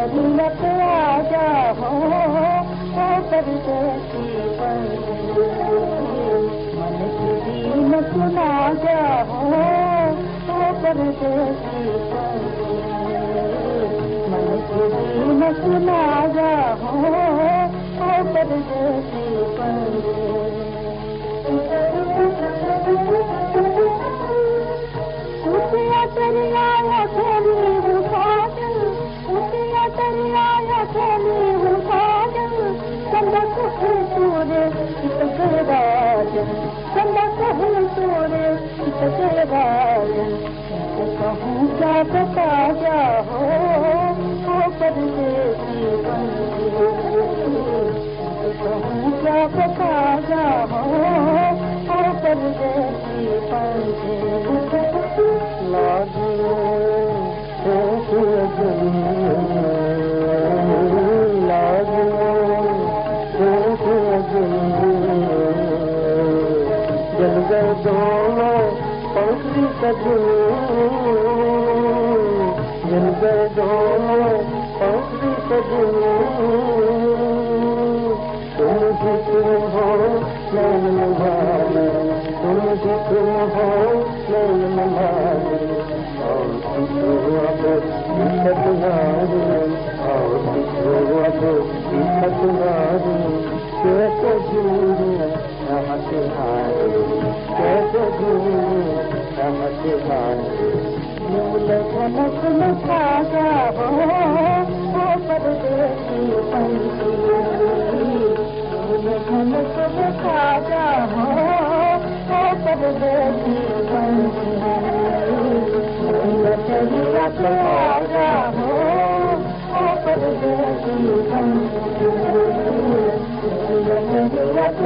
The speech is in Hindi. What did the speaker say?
शरीयत आजा हो परदेसी बंदे, मन की दीन सुना जा हो परदेसी बंदे, मन की दीन सुना जा हो परदेसी बंदे। दरिया खेली हूँ साजन, उठिया दरिया खेली हूँ साजन, संदक है तोरे कितने राजन, संदक है तोरे कितने राजन, कहूँ क्या बता जा हो परदेसी बंदे, कहूँ क्या बता जा हो परदेसी बंदे। लागियो जल गए दोनों पंखी सजनी, जल गए दोनों पंखी सजनी, तुम भी तुम हो नैन निभाने, तुम भी तुम हो नैन निभाने, और किसी अब इज्जत नारी, और किसी अब इज्जत नारी, कैसे जीने रहमत हारी, कैसे जीने रहमत हारी। यूं धनक में खाजा हो परदेसी बंदे, यूं धनक में खाजा हो परदेसी बंदे, शरीयत आजा हो परदेसी बंदे, शरीयत